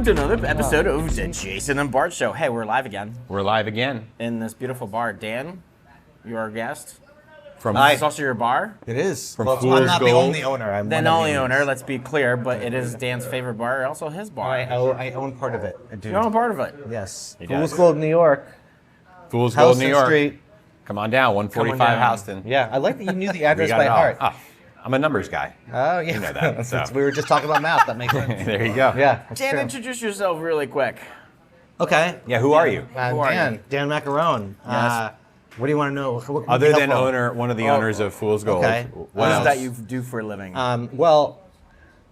to another episode of the Jason and Bart Show. Hey, we're live again We're live again. in this beautiful bar. Dan, you're our guest. From This is also your bar. It is. From I'm Fool's not the Gold. only owner. I'm The one of only the owner, let's be clear, but it is Dan's favorite bar, also his bar. I own part of it. I do. You're all part of it. Yes. He Fool's does. Gold, New York. Fool's Gold, New Houston York. Street. Come on down, 145 Come on down. Houston. Yeah, I like that you knew the We address got by it all. heart. Oh, I'm a numbers guy. Oh, yeah. You know that, so. We were just talking about math. That makes sense. There you go. Yeah. that's Dan, true. introduce yourself really quick. Okay. Yeah, who are you? Who are Dan. you? Dan Maccarone. Yes. What do you want to know? What can Other we than help on? one of the owners of Fool's Gold. Okay. What is else? that you do for a living? Well,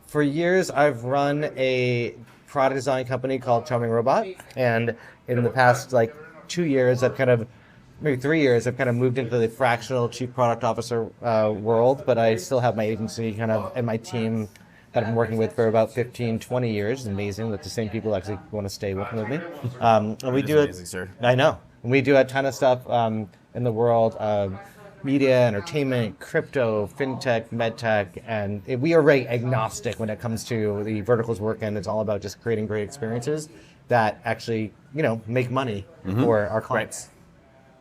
for years I've run a product design company called Charming Robot, and in the past 2 years, maybe 3 years, I've kind of moved into the fractional chief product officer world, but I still have my agency and my team that I've been working with for about 15, 20 years. It's amazing that the same people actually want to stay working with me. And we do it. Amazing, sir. I know. And we do a ton of stuff in the world of media, entertainment, crypto, fintech, medtech, and we are very agnostic when it comes to the verticals we're in. It's all about just creating great experiences that actually, make money for our clients.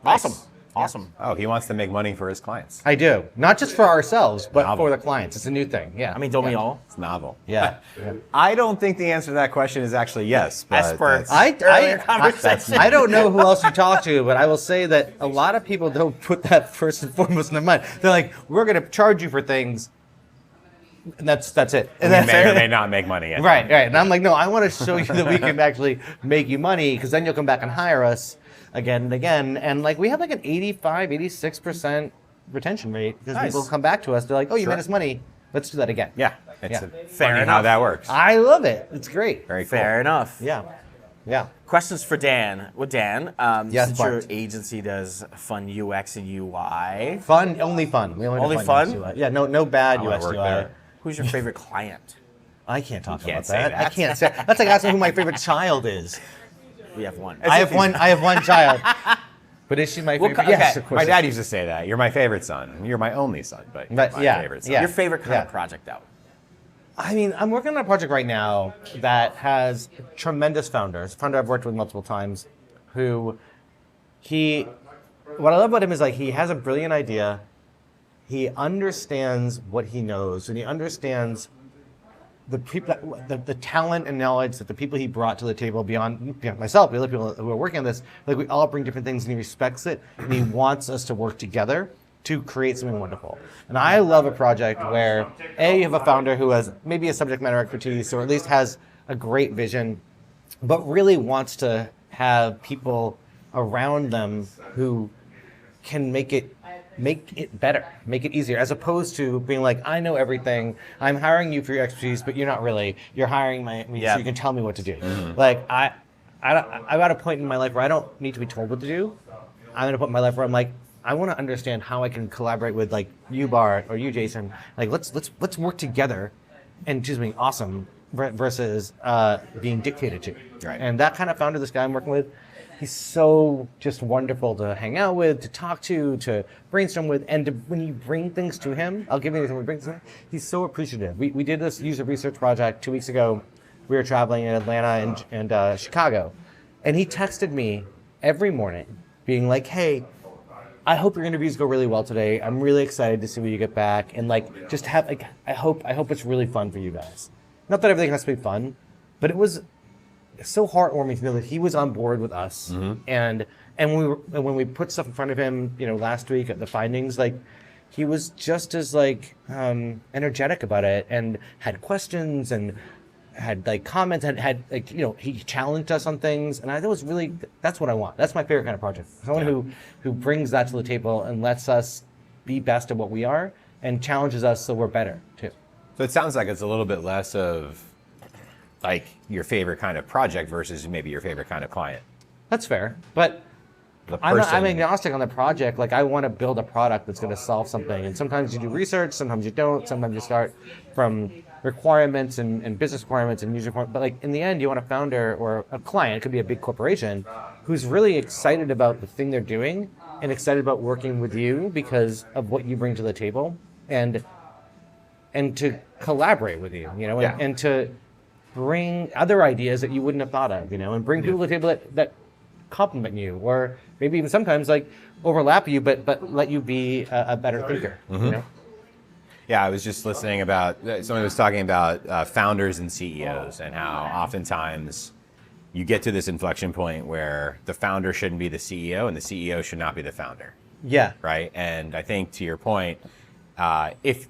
Awesome. Awesome. Oh, he wants to make money for his clients. I do. Not just for ourselves, but Novel. for the clients. It's a new thing. Yeah. I mean, don't we all? It's novel. Yeah. I don't think the answer to that question is actually yes. But Experts. that's- Earlier conversation. I don't know who else you talk to, but I will say that a lot of people don't put that first and foremost in their mind. They're like, we're going to charge you for things, and that's it. And we that's may or may not make money. Yet. Right. And I'm like, no, I want to show you that we can actually make you money, because then you'll come back and hire us again and again. And we have an 85, 86% retention rate, because Nice. people come back to us. They're like, oh, you Sure. made us money. Let's do that again. Yeah. It's Yeah. funny how enough. that works. I love it. It's great. Very cool. Fair enough. Yeah. Yeah. Questions for Dan. Well, Dan, Yes, since your Bart. agency does fun UX and UI, Fun, only fun. We Only do fun? UX, UI. Yeah, no bad I wanna UX work UI. there. who's your favorite client? I can't talk You can't about say that. that. I can't say. That's like asking who my favorite child is. We have one. I have one child. But is she my favorite? okay. Yes, of course. My dad used to say that. You're my favorite son. You're my only son, but you're But, my yeah, favorite son. yeah. Your favorite kind Yeah. of project out? I mean, I'm working on a project right now that has tremendous founders. A founder I've worked with multiple times, what I love about him is he has a brilliant idea. He understands what he knows, and he understands the people, the talent and knowledge that the people he brought to the table beyond myself, the other people who are working on this. We all bring different things, and he respects it, and he wants us to work together to create something wonderful. And I love a project where you have a founder who has maybe a subject matter expertise, or at least has a great vision, but really wants to have people around them who can make it better, make it easier, as opposed to being like, I know everything, I'm hiring you for your expertise, but you're not really. You're hiring me so you can tell me what to do. I'm at a point in my life where I don't need to be told what to do. I'm at a point in my life where I'm like, I want to understand how I can collaborate with you, Bart, or you, Jason. Let's work together and do something awesome versus being dictated to. Right. And that kind of founder, this guy I'm working with, he's so just wonderful to hang out with, to talk to brainstorm with, and when you bring things to him, I'll give you anything we bring to him, he's so appreciative. We did this user research project 2 weeks ago. We were traveling in Atlanta and Chicago, and he texted me every morning being like, hey, I hope your interviews go really well today. I'm really excited to see when you get back, and just have I hope it's really fun for you guys. Not that everything has to be fun, but it was so heartwarming to know that he was on board with us. And when we put stuff in front of him, last week at the findings, he was just as energetic about it, and had questions and had comments, he challenged us on things, and that's what I want. That's my favorite kind of project. Someone who brings that to the table and lets us be best at what we are, and challenges us so we're better too. So it sounds like it's a little bit less of your favorite kind of project versus maybe your favorite kind of client. That's fair, but The I'm person. agnostic on the project. I want to build a product that's going to solve something, and sometimes you do research, sometimes you don't. Sometimes you start from requirements and business requirements and user requirements. But in the end, you want a founder or a client, it could be a big corporation, who's really excited about the thing they're doing and excited about working with you because of what you bring to the table, and to collaborate with you, Yeah. and to bring other ideas that you wouldn't have thought of, and bring people to the table that compliment you, or maybe even sometimes like overlap you, but let you be a better thinker. Yeah, I was just listening about, somebody was talking about founders and CEOs and how oftentimes you get to this inflection point where the founder shouldn't be the CEO and the CEO should not be the founder. Yeah. Right. And I think to your point, if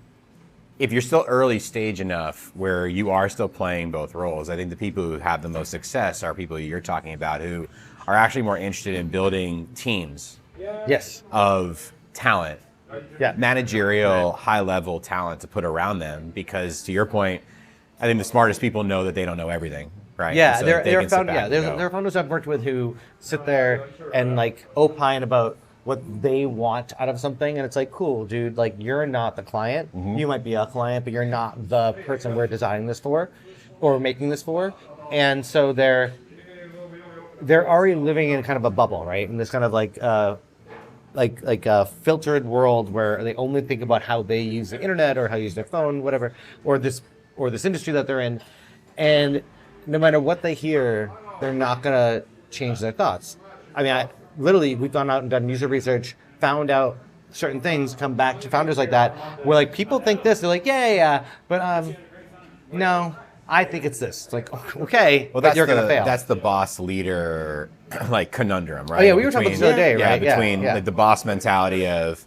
you're still early stage enough where you are still playing both roles, I think the people who have the most success are people you're talking about who are actually more interested in building teams Yes. of talent, Yeah. managerial, high-level talent to put around them. Because to your point, I think the smartest people know that they don't know everything, right? Yeah, And so there they are can sit found, back yeah, and there go, are founders I've worked with who sit there and like opine about what they want out of something, and it's like, cool, dude, like you're not the client. You might be a client, but you're not the person we're designing this for or making this for. And so they're already living in kind of a bubble, right? In this kind of like a filtered world where they only think about how they use the internet or how they use their phone, whatever, or this industry that they're in. And no matter what they hear, they're not gonna change their thoughts. I mean, literally, we've gone out and done user research, found out certain things, come back to founders like that, where like people think this, they're like, yeah, but no, I think it's this. It's like, okay, well, but you're gonna fail. That's the boss leader like conundrum, right? Oh yeah, we were talking about this the other day, right? Yeah, between like the boss mentality of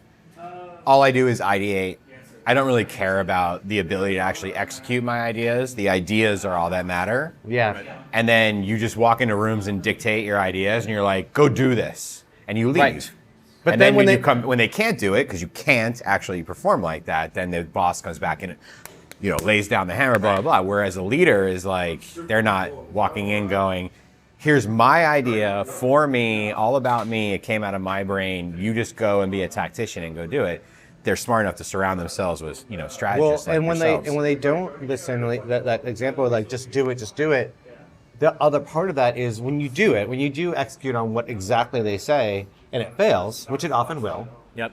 all I do is ideate. I don't really care about the ability to actually execute my ideas. The ideas are all that matter. Yeah. And then you just walk into rooms and dictate your ideas, and you're like, "Go do this," and you leave. Right. But and then when they can't do it because you can't actually perform like that, then the boss comes back and lays down the hammer, blah blah blah. Whereas a leader is like, they're not walking in going, "Here's my idea for me, all about me. It came out of my brain. You just go and be a tactician and go do it." They're smart enough to surround themselves with strategists. Well, like and when they don't listen, like that example of like just do it. The other part of that is when you do it, when you do execute on what exactly they say, and it fails, which it often will. Yep.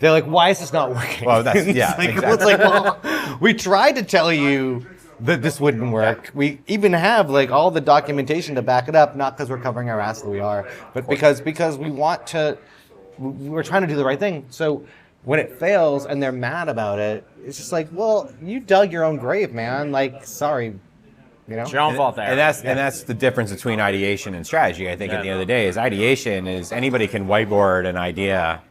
They're like, "Why is this not working?" Well, that's It's like, well, we tried to tell you that this wouldn't work. We even have like all the documentation to back it up, not because we're covering our ass that we are, but because we want to. We're trying to do the right thing. So when it fails and they're mad about it, it's just like, well, you dug your own grave, man. Like, sorry, It's your own fault there. And that's the difference between ideation and strategy. I think at the end of the day, is ideation is anybody can whiteboard an idea.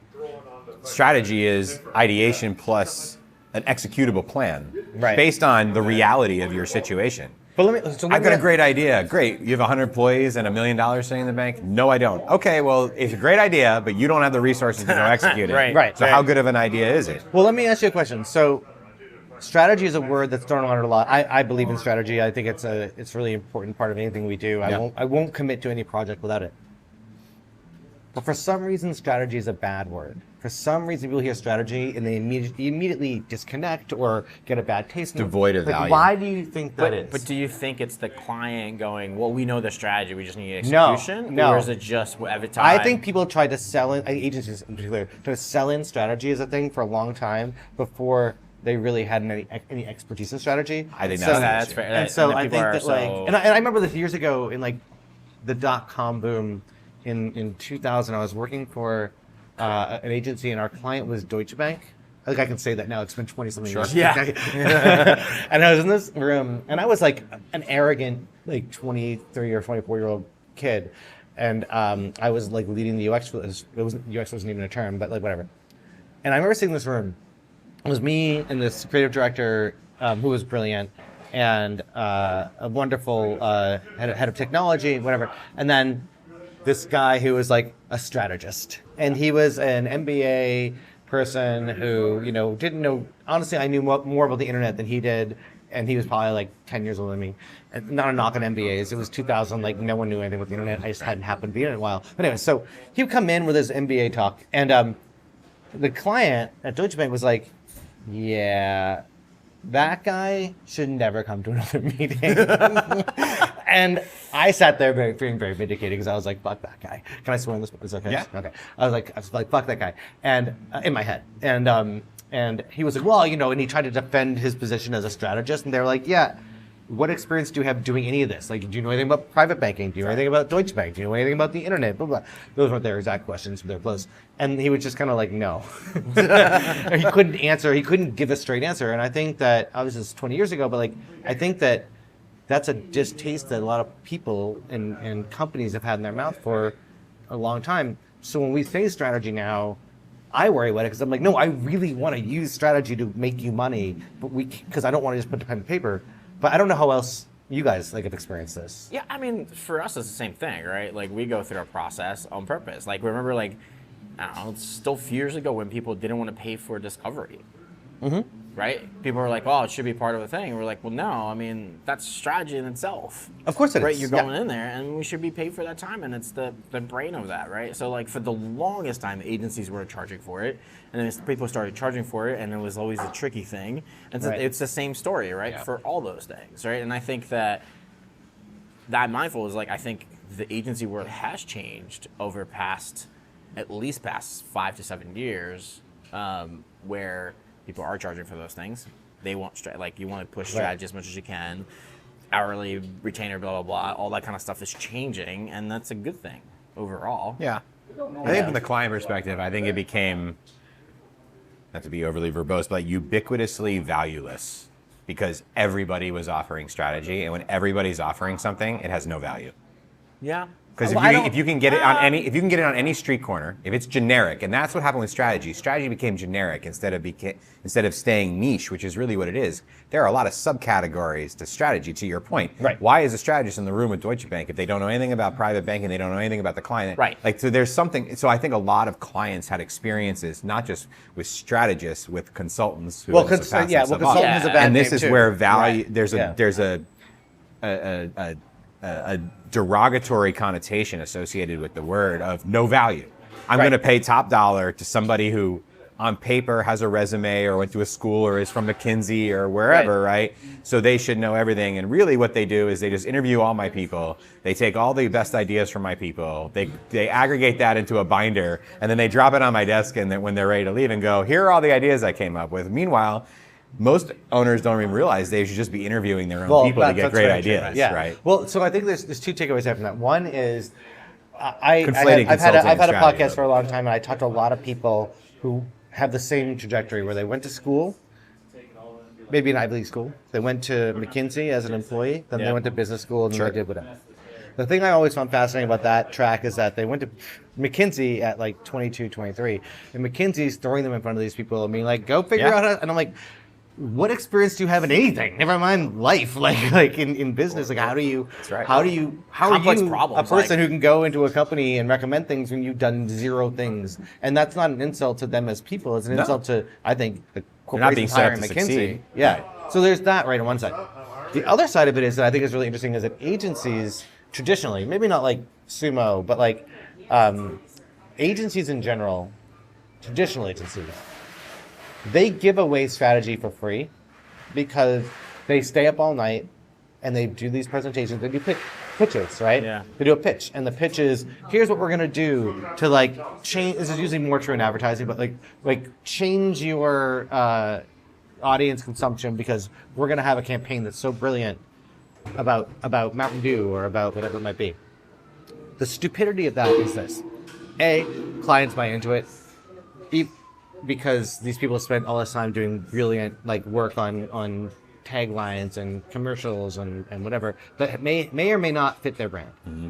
Strategy is ideation plus an executable plan based on the reality of your situation. But I've got a great idea. Great. You have 100 employees and $1 million sitting in the bank? No, I don't. Okay, well, it's a great idea, but you don't have the resources to go execute it. Right. So how good of an idea is it? Well, let me ask you a question. So strategy is a word that's thrown around a lot. I believe in strategy. I think it's a really important part of anything we do. I won't commit to any project without it. But for some reason, strategy is a bad word. For some reason, people hear strategy and they immediately disconnect or get a bad taste. Devoid of value. Why do you think that is? But do you think it's the client going, well, we know the strategy, we just need execution? No. Or is it just every time? I think people tried to sell in, agencies in particular, try to sell in strategy as a thing for a long time before they really had any expertise in strategy. I think that's fair. And so I people think are that and I remember this years ago in like the .com boom in 2000. I was working for an agency and our client was Deutsche Bank. I think I can say that now. It's been 20-something years. Yeah. And I was in this room and I was like an arrogant like 23 or 24-year-old kid. And I was like leading the UX. UX wasn't even a term, but like whatever. And I remember sitting in this room. It was me and this creative director who was brilliant and a wonderful head of technology, whatever. And then this guy who was like a strategist. And he was an MBA person who, didn't know. Honestly, I knew more about the internet than he did. And he was probably like 10 years older than me. And not a knock on MBAs. It was 2000, like no one knew anything about the internet. I just hadn't happened to be in it in a while. But anyway, so he would come in with his MBA talk. And the client at Deutsche Bank was like, yeah, that guy should never come to another meeting. And I sat there feeling very vindicated because I was like, fuck that guy. Can I swear on this? Is it okay? Yeah. Okay. I was like, fuck that guy. And in my head. And he was like, well, and he tried to defend his position as a strategist. And they were like, yeah, what experience do you have doing any of this? Like, do you know anything about private banking? Do you know anything about Deutsche Bank? Do you know anything about the internet? Blah, blah. Those weren't their exact questions, but they're close. And he was just kind of like, no. He couldn't answer. He couldn't give a straight answer. And I think that, obviously this is 20 years ago, but like, I think that that's a distaste that a lot of people and companies have had in their mouth for a long time. So when we say strategy now, I worry about it because I'm like, no, I really want to use strategy to make you money, but because I don't want to just put the pen to paper. But I don't know how else you guys have experienced this. Yeah, I mean, for us, it's the same thing, right? Like, we go through our process on purpose. Like, remember, like, I don't know, it's still a few years ago when people didn't want to pay for discovery, right? People were like, well, it should be part of a thing. And we're like, well, no, I mean, that's strategy in itself. Of course it is. Right, you're going in there, and we should be paid for that time, and it's the brain of that, right? So, like, for the longest time, agencies were charging for it, and then people started charging for it, and it was always a tricky thing. And so it's the same story, right, for all those things, right? And I think that mindful is, like, I think the agency world has changed over at least past 5 to 7 years, where people are charging for those things. They want you want to push strategy as much as you can. Hourly, retainer, blah, blah, blah. All that kind of stuff is changing, and that's a good thing overall. Yeah. I think from the client perspective, I think it became, not to be overly verbose, but ubiquitously valueless because everybody was offering strategy, and when everybody's offering something, it has no value. Yeah. Because if you can get it on any street corner, if it's generic, and that's what happened with strategy. Strategy became generic instead of staying niche, which is really what it is. There are a lot of subcategories to strategy. To your point, right? Why is a strategist in the room with Deutsche Bank if they don't know anything about private banking, they don't know anything about the client? Right. Like, so there's something. So I think a lot of clients had experiences not just with strategists, with consultants. Who Consultants is a bad and this name is too. where value. Right. There's a derogatory connotation associated with the word of no value. I'm going to pay top dollar to somebody who on paper has a resume or went to a school or is from McKinsey or wherever, right? So they should know everything. And really what they do is they just interview all my people. They take all the best ideas from my people. They aggregate that into a binder, and then they drop it on my desk, and then when they're ready to leave and go, here are all the ideas I came up with. Meanwhile, most owners don't even realize they should just be interviewing their own people to get great ideas, right? Well, so I think there's two takeaways I have from that. One is I've had a podcast for a long time, and I talked to a lot of people who have the same trajectory where they went to school, maybe an Ivy League school. They went to McKinsey as an employee, then they went to business school, and then they did whatever. The thing I always found fascinating about that track is that they went to McKinsey at like 22, 23, and McKinsey's throwing them in front of these people and being like, go figure out how, and I'm like, what experience do you have in anything? Never mind life, like in business. Like, how are you a person who can go into a company and recommend things when you've done zero things? And that's not an insult to them as people. It's an insult to, I think, the corporation hiring McKinsey. Yeah. So there's that right on one side. The other side of it is that I think is really interesting is that agencies traditionally, maybe not like Sumo, but like agencies in general, traditional agencies, they give away strategy for free because they stay up all night and they do these presentations. They do pitches, right? Yeah. They do a pitch, and the pitch is, here's what we're gonna do to like change. This is usually more true in advertising, but like change your audience consumption because we're gonna have a campaign that's so brilliant about Mountain Dew or about whatever it might be. The stupidity of that is this: A, clients buy into it. Because these people spend all this time doing brilliant like work on taglines and commercials and whatever that may or may not fit their brand. Mm-hmm.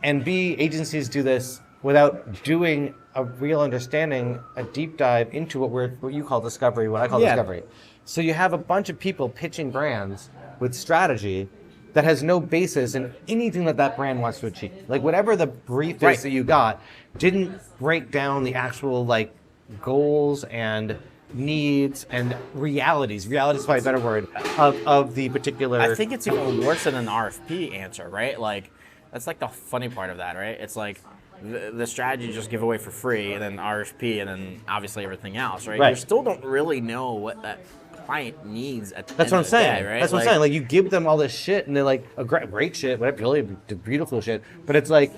And B, agencies do this without doing a real understanding, a deep dive into what you call discovery, what I call discovery. So you have a bunch of people pitching brands with strategy that has no basis in anything that brand wants to achieve. Like whatever the brief is that you got didn't break down the actual like goals and needs and realities. Reality is probably a better word of the particular. I think it's even worse than an RFP answer, right? Like that's like the funny part of that, right? It's like the strategy just give away for free, and then RFP, and then obviously everything else, right? You still don't really know what that client needs at the end of the day, right? That's what I'm saying. Like you give them all this shit, and they're like, great shit, whatever, really beautiful shit. But it's like,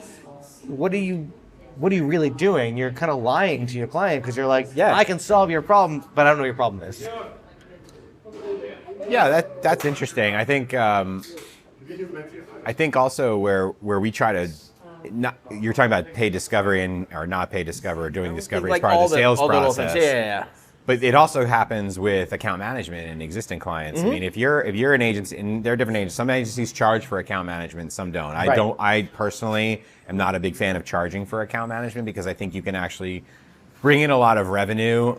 what are you really doing? You're kind of lying to your client because you're like, I can solve your problem, but I don't know what your problem is. Yeah, that's interesting. I think also where we try to, you're talking about paid discovery or not paid discovery, or doing discovery as part of the sales process. Yeah. But it also happens with account management and existing clients. I mean, if you're an agency, and there are different agencies. Some agencies charge for account management, some don't. I personally am not a big fan of charging for account management because I think you can actually bring in a lot of revenue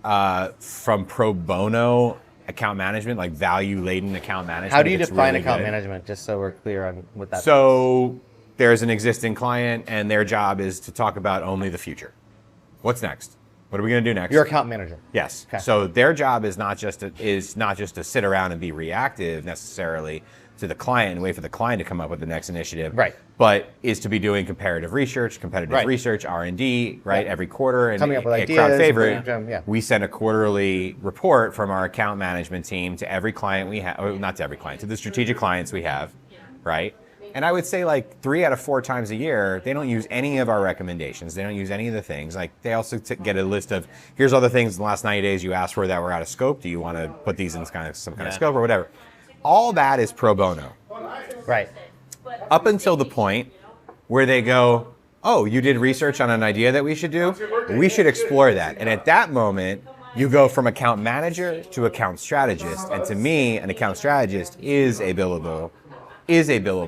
from pro bono account management, like value-laden account management. How do you define account management, just so we're clear on what that means? So there's an existing client, and their job is to talk about only the future. What's next? What are we going to do next? Your account manager. Yes. Okay. So their job is not just to sit around and be reactive necessarily to the client and wait for the client to come up with the next initiative. Right. But is to be doing competitive research, R&D, right? Every quarter, and coming up with ideas. Crowd favorite. Yeah. We send a quarterly report from our account management team to every client we have, or not to every client, to the strategic clients we have, right? And I would say like 3 out of 4 times a year, they don't use any of our recommendations. They don't use any of the things. Like they also get a list of, here's all the things in the last 90 days you asked for that were out of scope. Do you want to put these in some kind of scope or whatever? All that is pro bono. Right. Up until the point where they go, oh, you did research on an idea that we should do? We should explore that. And at that moment, you go from account manager to account strategist. And to me, an account strategist is a billable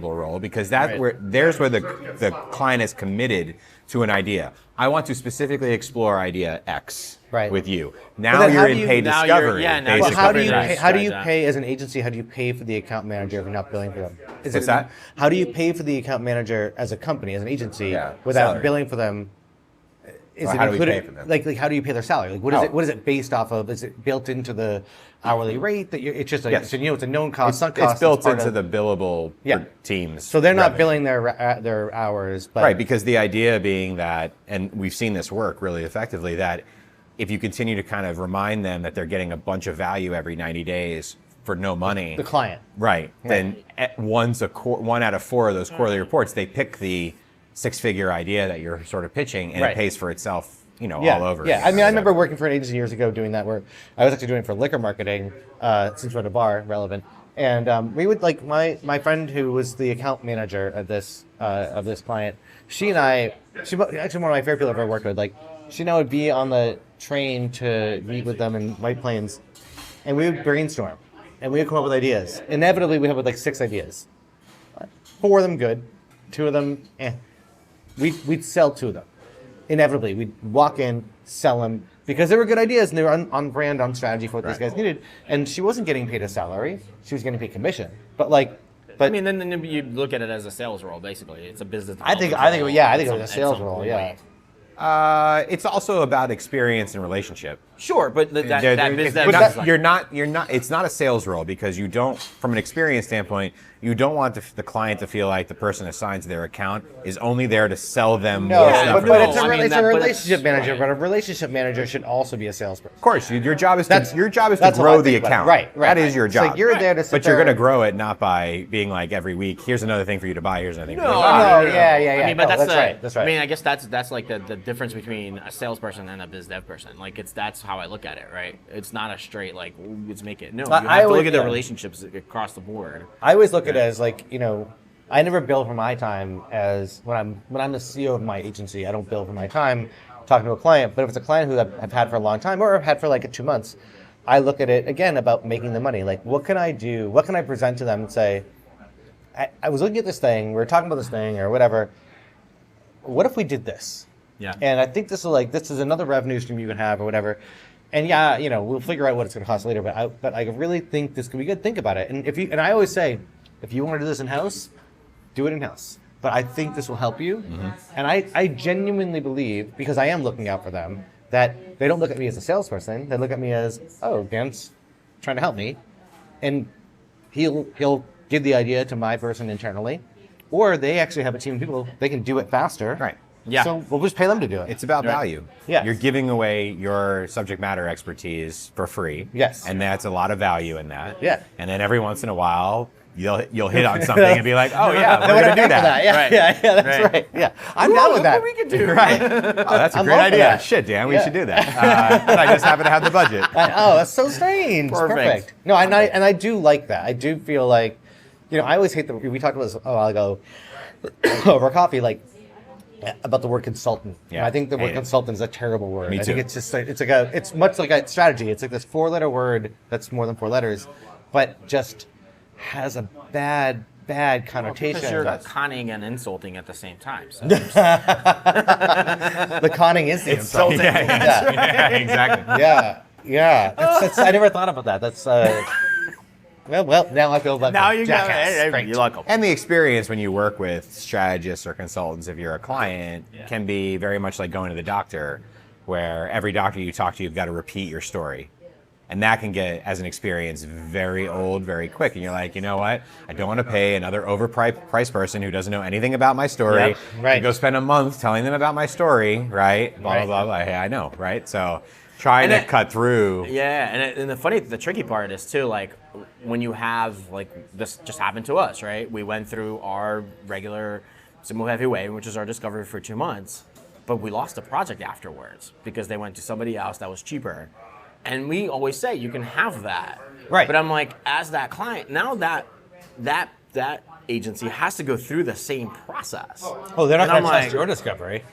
role because there's where the client is committed to an idea. I want to specifically explore idea X with you. Now you're in paid discovery. Well, how do you pay as an agency? How do you pay for the account manager if you're not billing for them? What's that? How do you pay for the account manager as a company, as an agency, without salary. Billing for them? Is it how do we included? pay for them? Like how do you pay their salary? Like what is it based off of? Is it built into the hourly rate that it's just Yes. it's a known cost, sunk It's cost. built into the billable teams. So they're not revenue. billing their hours, but Right, because the idea being that, and we've seen this work really effectively, that if you continue to kind of remind them that they're getting a bunch of value every 90 days for no money, the client, right, then one out of 4 of those quarterly reports, they pick the 6-figure idea that you're sort of pitching, and it pays for itself. All over. Yeah, I mean, I remember working for an agency years ago doing that work. I was actually doing it for liquor marketing, since we're at a bar, relevant. And we would my friend who was the account manager of this client. She actually one of my favorite people I've ever worked with. Like, she and I would be on the train to meet with them in White Plains, and we would brainstorm, and we would come up with ideas. Inevitably, we have like 6 ideas. 4 of them good, 2 of them, We'd sell 2 of them. Inevitably, we'd walk in, sell them, because they were good ideas and they were on brand, on strategy for what these guys needed. And she wasn't getting paid a salary; she was getting paid commission. But I mean, then you look at it as a sales role. Basically, it's a business. I think it was a sales role. Yeah. It's also about experience and relationship. Sure, but It's not a sales role because you don't, from an experience standpoint, you don't want the client to feel like the person assigned to their account is only there to sell them more stuff. But it's a relationship manager. But a relationship manager should also be a salesperson. Of course, your job is to grow the account. Right. That is your job. Like you're there to sit but you're going to grow it not by being like every week, here's another thing for you to buy, here's another thing for you to buy. Yeah. I mean, but that's right. I mean, I guess that's like the difference between a salesperson and a biz dev person. Like that's how I look at it, right? It's not a straight like let's make it. No, you have to look at the relationships across the board. I always look at it as like, I never bill for my time as when I'm the CEO of my agency. I don't bill for my time talking to a client. But if it's a client who I've had for a long time or I've had for like 2 months, I look at it again about making the money. Like, what can I do? What can I present to them and say, I was looking at this thing, we were talking about this thing or whatever. What if we did this? Yeah. And I think this is another revenue stream you can have or whatever. And we'll figure out what it's going to cost later. But I really think this could be good. Think about it. And I always say, if you want to do this in-house, do it in-house. But I think this will help you. Mm-hmm. And I genuinely believe, because I am looking out for them, that they don't look at me as a salesperson. They look at me as, oh, Dan's trying to help me. And he'll give the idea to my person internally. Or they actually have a team of people, they can do it faster. Right. Yeah. So we'll just pay them to do it. It's about value. Yeah. You're giving away your subject matter expertise for free. Yes. And that's a lot of value in that. Yeah. And then every once in a while, you'll hit on something and be like, oh yeah, we're What gonna I do pay for that. Yeah, Right. yeah, that's Right. right. Yeah, I'm down with that. What we could do. Right. Oh, that's a I'm great all for idea. that. Shit, Dan, we Yeah. should do that. And I just happen to have the budget. Oh, that's so strange. Perfect. No, and I do like that. I do feel like, I always hate we talked about this a while ago over coffee, like about the word consultant. Yeah, I think the hate word it. consultant is a terrible word. Me I think too. it's just it's much like a strategy. It's like this 4-letter word that's more than 4 letters, but just has a bad connotation. Because you're conning and insulting at the same time. So The conning is the insult. Yeah, exactly. Yeah. That's, I never thought about that. That's well. Now I feel like now a you jackass. got Great. you like them. And the experience when you work with strategists or consultants, if you're a client, can be very much like going to the doctor, where every doctor you talk to, you've got to repeat your story. And that can get, as an experience, very old very quick. And you're like, you know what? I don't want to pay another overpriced person who doesn't know anything about my story. Yep, right. To go spend a month telling them about my story, right? Blah, Right. blah, blah. Hey, I know, right? So trying to cut through. Yeah, and the tricky part is too, like when you have, like, this just happened to us, right? We went through our regular simple heavyweight, which is our discovery for 2 months, but we lost the project afterwards because they went to somebody else that was cheaper. And we always say you can have that, Right. But I'm like, as that client, now that agency has to go through the same process. Oh, they're not And I'm going to trust like, your discovery.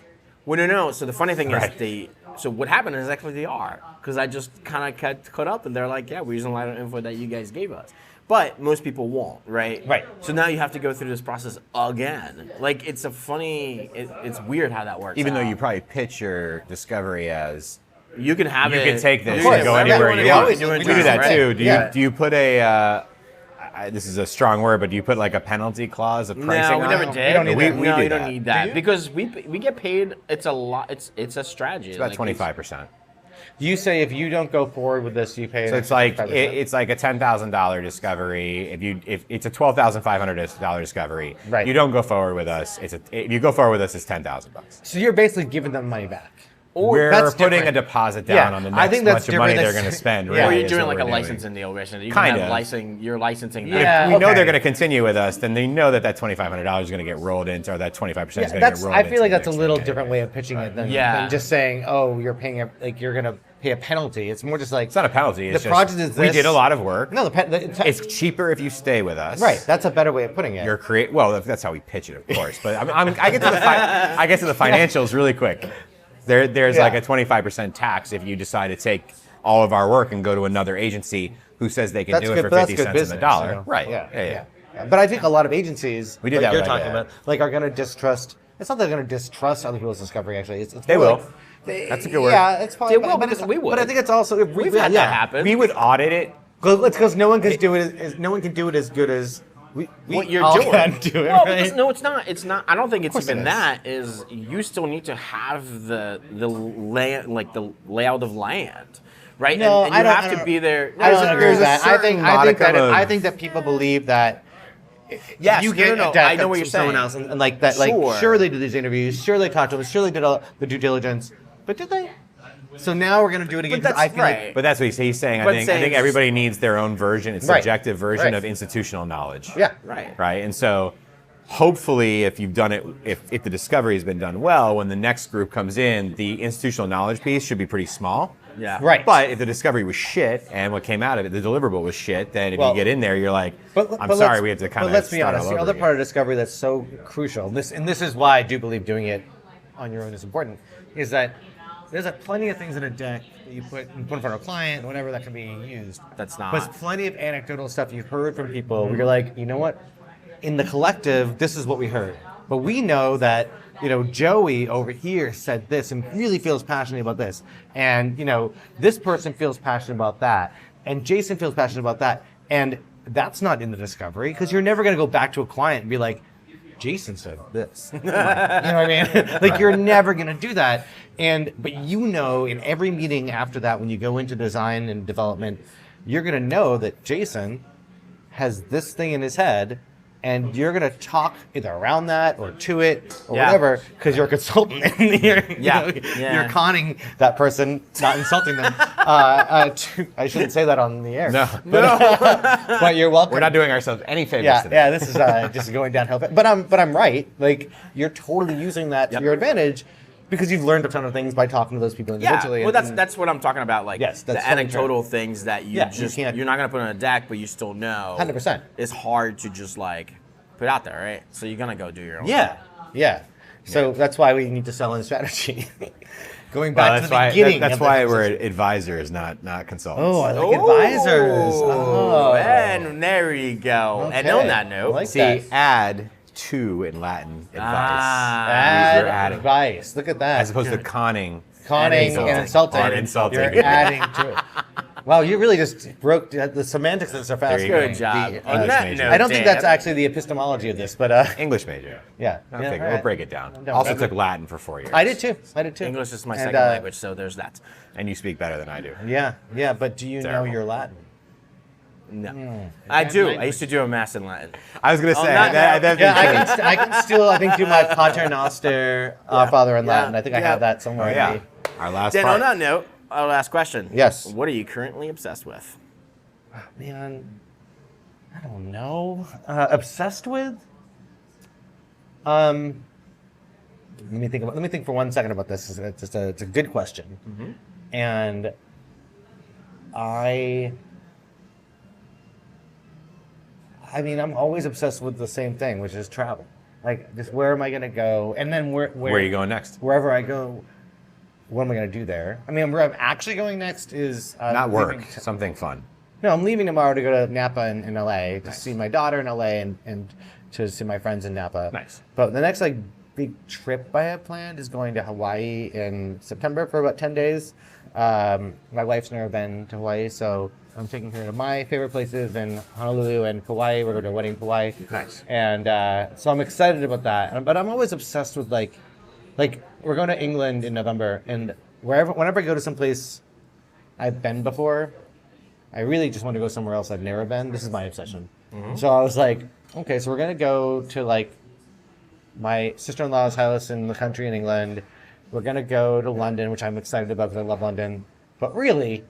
Well, no. So the funny thing Right. is, so what happened is actually they are, because I just kind of got caught up, and they're like, yeah, we're using a lot of info that you guys gave us. But most people won't, right? Right. So now you have to go through this process again. Like, it's a funny, it's weird how that works. Even though out. you probably pitch your discovery as, you can have you it. can take this you and can go whatever anywhere wanna you do, want. we do it We do that right? too. Do Yeah. you put a, this is a strong word, but do you put like a penalty clause of pricing No, we on never it? did. We don't need that. We no, do you that. don't need that Do you? because we get paid. It's a lot. It's a strategy. It's about Like, 25%. You say if you don't go forward with this, you pay. So it's like it's like a $10,000 discovery. If it's a $12,500 discovery, Right. you don't go forward with us. If you go forward with us, it's $10,000. So you're basically giving them money back. We're that's putting different. a deposit down Yeah, on the I next think that's bunch of money different. they're going to spend. Yeah. Or Really, you're is doing what like a we're doing. licensing deal, basically. You Kinda. can have you're licensing. them. Yeah. If we know okay. they're going to continue with us, then they know that $2,500 is going to get rolled into, or that 25% is going to get That's. rolled I into. feel like the that's a next little thing different anyway. way of pitching it than, Yeah. than just saying, oh, you're paying you're going to pay a penalty. It's more just like It's not a penalty. It's the just, project is we this. did a lot of work. No, It's cheaper if you stay with us. right. That's a better way of putting it. You're well, that's how we pitch it, of course. But I get to the financials really quick. There's like a 25% tax if you decide to take all of our work and go to another agency who says they can That's do it good, for but that's 50 good cents on the business, dollar. you know? Right. Yeah. But I think a lot of agencies, We did like that you're with talking idea. about, like are going to distrust. It's not that they're going to distrust other people's discovery. Actually, it's They more will. like That's a good word. Yeah, it's probably. They will, but because it's- we would. But I think it's also We've had that happen. We would audit it. Because no one can do it. No one can do it as good as we What you're all doing. can do it. No, right? because no, it's not. It's not. I don't think it's course even it is. that. Is you still need to have the land, like the layout of land, right? No, and I you don't- have I to don't- be there. I don't There's a- agree with there's a that. I think. certain that. modicum of- I think that people believe that. Yes, you no, get no, a deck I know what from you're someone saying. else, and like that. Sure. Like, sure, they did these interviews. Sure, they talked to them. Sure, they did all the due diligence. But did they? So now we're gonna do it again. But 'cause I that's feel right. But that's what he's saying. I But think saying- everybody needs their own version, its Right. subjective version Right. of institutional knowledge. Yeah. Right. Right. And so hopefully if you've done it, if the discovery has been done well, when the next group comes in, the institutional knowledge piece should be pretty small. Yeah. Right. But if the discovery was shit and what came out of it, the deliverable was shit, then if Well, you get in there, you're like, I'm but sorry, let's- we have to kind of. But let's be start honest. all The over other again. part of discovery that's so crucial, and this is why I do believe doing it on your own is important, is that there's plenty of things in a deck that you put in front of a client, whatever that can be used. That's not. But there's plenty of anecdotal stuff you've heard from people where you're like, you know what? In the collective, this is what we heard. But we know that, Joey over here said this and really feels passionate about this. And, this person feels passionate about that. And Jason feels passionate about that. And that's not in the discovery because you're never going to go back to a client and be like, Jason said this. You know what I mean? Like you're never going to do that. But in every meeting after that, when you go into design and development, you're going to know that Jason has this thing in his head and you're going to talk either around that or to it or Yeah. whatever because you're a consultant and Yeah. you're conning that person, not insulting them. I shouldn't say that on the air. No. But you're welcome. We're not doing ourselves any favors Yeah, today. yeah. This is just going downhill. But I'm right. Like you're totally using that to your advantage because you've learned a ton of things by talking to those people individually. Yeah, well, that's what I'm talking about. Like Yes, that's the totally anecdotal things that Yeah, you're not gonna put on a deck, but you still know. 100%. It's hard to just like put out there, right? So you're gonna go do your own. Yeah, yeah. So that's why we need to sell in strategy. Going back to the why, beginning. that's of the why we're conversation. advisors, not consultants. Oh, I like advisors. Oh, And there you go. And Okay. on that note, I like See, that. add to in Latin advice. Add You're adding. advice. Look at that. As opposed to conning. Conning and insulting. Or insulting. You're adding to it. Wow, you really just broke the semantics of this are fast. you go. good job. The, On that major. note, I don't think that's Dan, actually the epistemology of this, but English major. yeah. I'll Yeah, figure. all We'll right. break it down. No, Also that- took Latin for 4 years. I did too. English is my And, second language, so there's that. And you speak better than I do. Yeah, yeah, but do you know Terrible. your Latin? No, I do. I used to do a mass in Latin. I was going to say, that note, that'd be Yeah, good. I can still, I think, do my Pater Noster, Our Father in Yeah. Latin. I think I Yeah. have that somewhere. Oh, yeah. maybe. Our last Dan, part. on that note, our last question. Yes. What are you currently obsessed with? Man, I don't know. Obsessed with? Let me think. Let me think for 1 second about this. It's a good question, and I mean, I'm always obsessed with the same thing, which is travel. Like, just where am I going to go, and then where Where are you going next? Wherever I go, what am I going to do there? I mean, where I'm actually going next is Not work. leaving- Something fun. No, I'm leaving tomorrow to go to Napa in LA to see my daughter in LA and to see my friends in Napa. Nice. But the next like big trip I have planned is going to Hawaii in September for about 10 days. My wife's never been to Hawaii, so I'm taking her to my favorite places in Honolulu and Kauai. We're going to a wedding in Kauai. Nice. And so I'm excited about that. But I'm always obsessed with like we're going to England in November, and whenever I go to some place I've been before, I really just want to go somewhere else I've never been. This is my obsession. So I was like, okay, so we're going to go to like my sister-in-law's house in the country in England. We're going to go to London, which I'm excited about because I love London. But really,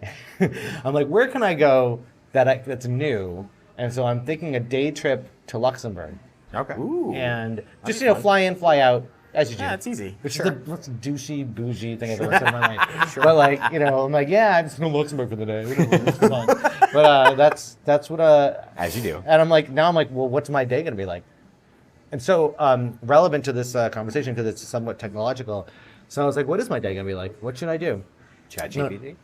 I'm like, where can I go that's new? And so I'm thinking a day trip to Luxembourg. Okay. Ooh. And just, fly in, fly out, as you do. Yeah, it's easy. Which is the most douchey, bougie thing I've ever said in my life. But like, I'm like, yeah, I'm just going to Luxembourg for the day. It's fun. But that's what As you do. and I'm like, well, what's my day gonna be like? And so relevant to this conversation because it's somewhat technological. So I was like, what is my day gonna be like? What should I do? Chat GPT.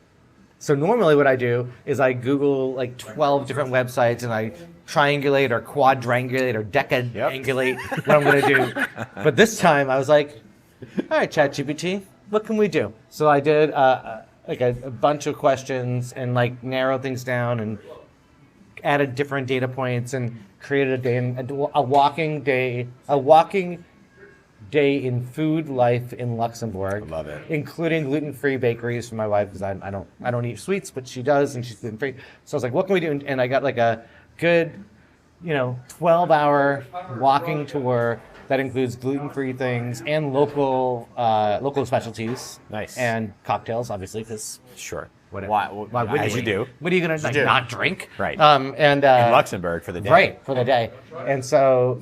So normally what I do is I Google like 12 different websites and I triangulate or quadrangulate or decangulate what I'm going to do. But this time I was like, all right, Chat GPT, what can we do? So I did like a bunch of questions and like narrowed things down and added different data points and created a walking day in food life in Luxembourg. I love it. Including gluten-free bakeries for my wife because I don't eat sweets, but she does and she's gluten-free. So I was like, what can we do? And I got like a good, 12-hour walking tour that includes gluten-free things and local specialties. Nice. And cocktails, obviously, because Sure. Why wouldn't As you do. what are you gonna like do. not drink? Right. And In Luxembourg for the day. right for the day. And so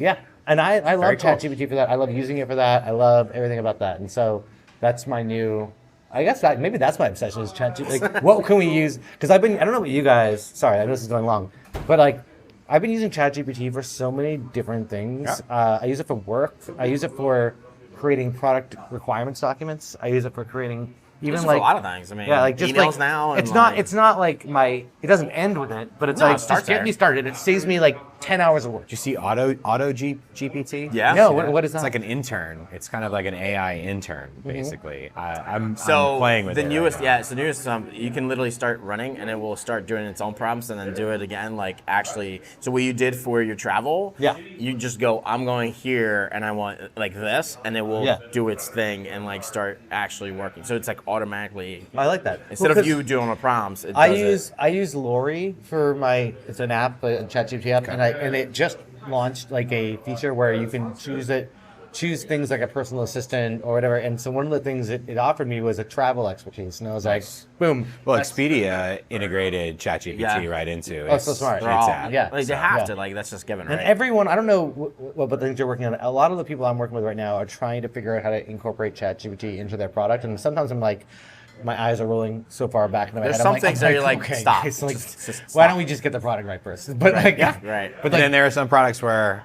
and I love Very cool. ChatGPT for that. I love using it for that. I love everything about that. And so that's my new. I guess maybe that's my obsession is ChatGPT. Like, what can we use? Because I don't know what you guys. Sorry, I know this is going long, but like I've been using ChatGPT for so many different things. I use it for work. I use it for creating product requirements documents. I use it for creating. Even It's like a lot of things. I mean, yeah, like just emails like now. And it's not like it doesn't end with it, but it's No, like it starts just get there. me started. It saves me like 10 hours of work. Did you see Auto GPT? Yeah. No, what is that? It's like an intern. It's kind of like an AI intern, basically. I'm So playing with the it newest, right now. it's the newest. You can literally start running, and it will start doing its own prompts, and then do it again. Like actually, so what you did for your travel, Yeah. you just go, I'm going here, and I want like this, and it will Yeah. do its thing and like start actually working. So it's like automatically I like that. instead Well, of you doing the prompts. It I does use Lori for it's an app, a ChatGPT app, and it just launched like a feature where you can choose things like a personal assistant or whatever. And so one of the things it offered me was a travel expertise. And I was like, boom. Well, Expedia integrated Chat GPT right into it. Oh, so smart. They're all, app. Yeah. Like, they have to, like, that's just given, right? And everyone, I don't know what things you're working on. A lot of the people I'm working with right now are trying to figure out how to incorporate Chat GPT into their product. And sometimes I'm like, my eyes are rolling so far back into my head. There's some things that you're like, okay, stop. guys, like, Just why stop. don't we just get the product right first? But like, Right. But then there are some products where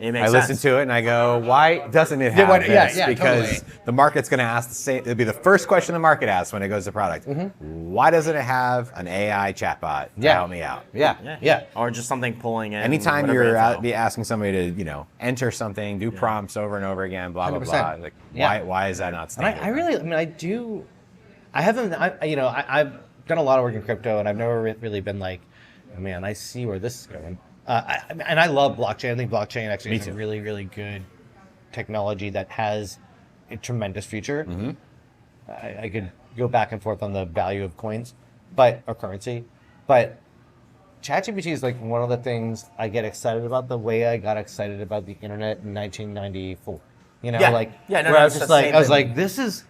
It makes I sense. listen to it and I go, why doesn't it have this? Because totally. the market's going to ask the same. It'll be the first question the market asks when it goes to product. Why doesn't it have an AI chatbot to help me out? Yeah. Or just something pulling in. Anytime whatever you're info. be asking somebody to, enter something, do prompts over and over again, blah blah blah. 100%. Like, Yeah. why is that not standard? And I've done a lot of work in crypto, and I've never really been like, oh, man, I see where this is going. And I love blockchain. I think blockchain actually is a really, really good technology that has a tremendous future. I could go back and forth on the value of coins, or currency, but ChatGPT is like one of the things I get excited about. The way I got excited about the internet in 1994. Where I was just like, this is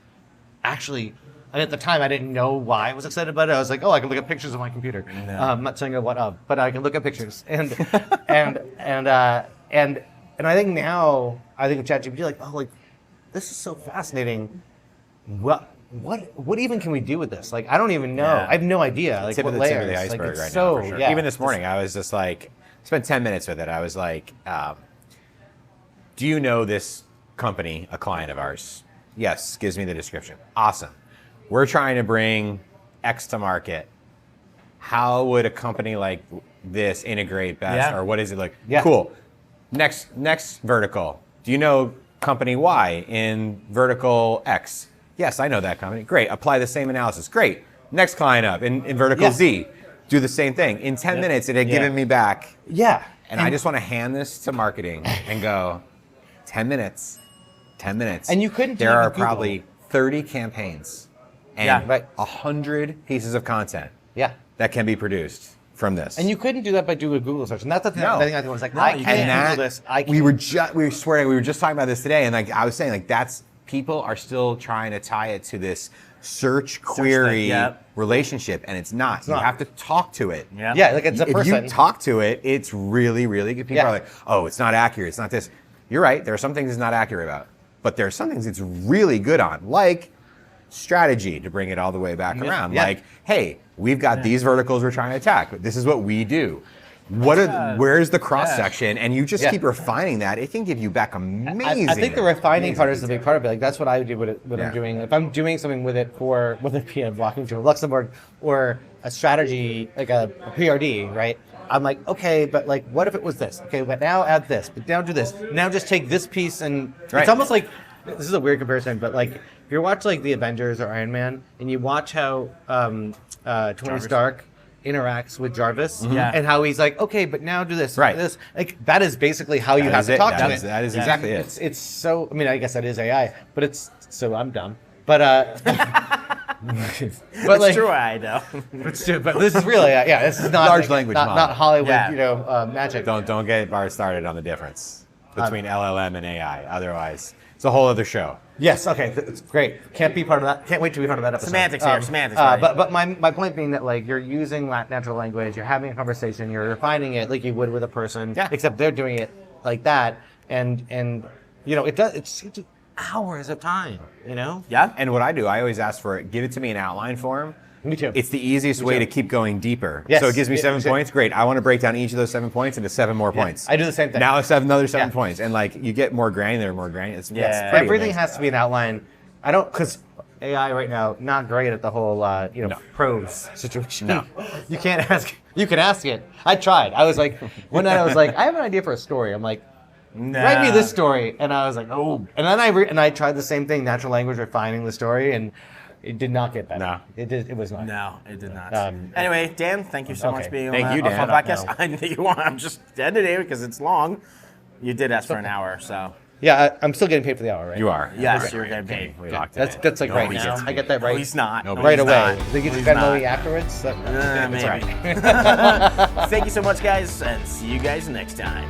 actually. And at the time, I didn't know why I was excited about it. I was like, I can look at pictures on my computer. I'm not saying what of, but I can look at pictures. And I think now, I think of ChatGPT, this is so fascinating. What even can we do with this? Like, I don't even know. Yeah. I have no idea. Like, Tip what of layers? the iceberg it's right so, now, for sure. Yeah. Even this morning, I was just like, spent 10 minutes with it. I was like, do you know this company, a client of ours? Yes, gives me the description. Awesome. We're trying to bring X to market. How would a company like this integrate best? Yeah. Or what is it like? Yeah. Cool. Next vertical. Do you know company Y in vertical X? Yes, I know that company. Great. Apply the same analysis. Great. Next client up in vertical Z. Do the same thing. In 10 minutes, it had given me back. Yeah. And I just want to hand this to marketing and go, 10 minutes. 10 minutes. And you couldn't do There it are with Google. probably 30 campaigns and Yeah. Right. 100 pieces of content Yeah. that can be produced from this. And you couldn't do that by doing a Google search. And that's the thing, No. the thing I was like, No, I you can't can't. Google this. I we can't. were just talking about this today, and like I was saying, like that's people are still trying to tie it to this search query yep. relationship, and it's not. You not. have to talk to it. Yeah. Yeah, like it's a If person. you talk to it, it's really, really good. People Yeah. are like, oh, it's not accurate. It's not this. You're right. There are some things it's not accurate about, but there are some things it's really good on, like strategy, to bring it all the way back around. Yeah. Like, hey, we've got these verticals we're trying to attack. This is what we do. Where's the cross section? And you just keep refining that. It can give you back amazing. I think the refining part is the amazing big part of it. Like that's what I do with it, when I'm doing. If I'm doing something with it for whether it be a blocking to Luxembourg or a strategy like a PRD, right? I'm like, okay, but like, what if it was this? Okay, but now add this. But now do this. Now just take this piece and Right. it's almost like this is a weird comparison, but like if you watch like the Avengers or Iron Man and you watch how Tony Stark interacts with Jarvis Yeah. and how he's like, okay, but now do this, Right. this. Like that is basically how you have to talk to it. That is exactly it. It's so. I mean, I guess that is AI, but it's so I'm dumb. But but It's true, I know. but this is really yeah. This is not Large language model. not Hollywood, Yeah. magic. Don't get Bart started on the difference between LLM and AI. Otherwise, it's a whole other show. Yes. Okay. It's great. Can't be part of that. Can't wait to be part of that episode. Semantics here, semantics, buddy. But my point being that like you're using natural language, you're having a conversation, you're refining it like you would with a person. Yeah. Except they're doing it like that, and it does. It's hours of time. Yeah. And what I do, I always ask for it. Give it to me in outline form. Me too. It's the easiest way to keep going deeper. Yes. So it gives me Yeah, 7 me too. points. Great. I want to break down each of those 7 points into 7 more points. I do the same thing. Now it's another 7 Yeah. points, and like you get more granular. It's Yeah. pretty Everything amazing. has to be an outline. I don't because AI right now not great at the whole prose situation. No. You can't ask. You can ask it. I tried. I was like one night I was like I have an idea for a story. I'm like write me this story, and I was like oh, and then I tried the same thing, natural language refining the story, and it did not get better. No. It was not. No, it did not. Um, Anyway, Dan, thank you so okay. much for being Thank on you, the Dan. podcast. I know you want. I'm just ending it because it's long. You did ask for an hour, so Yeah, I'm still getting paid for the hour, right? You are. yes, you're getting paid. We locked it. That's like No, right we now. get- I get that No, right. he's not. No, right he's away. not. They get He's to not. me afterwards. Maybe. That's right. Thank you so much, guys, and see you guys next time.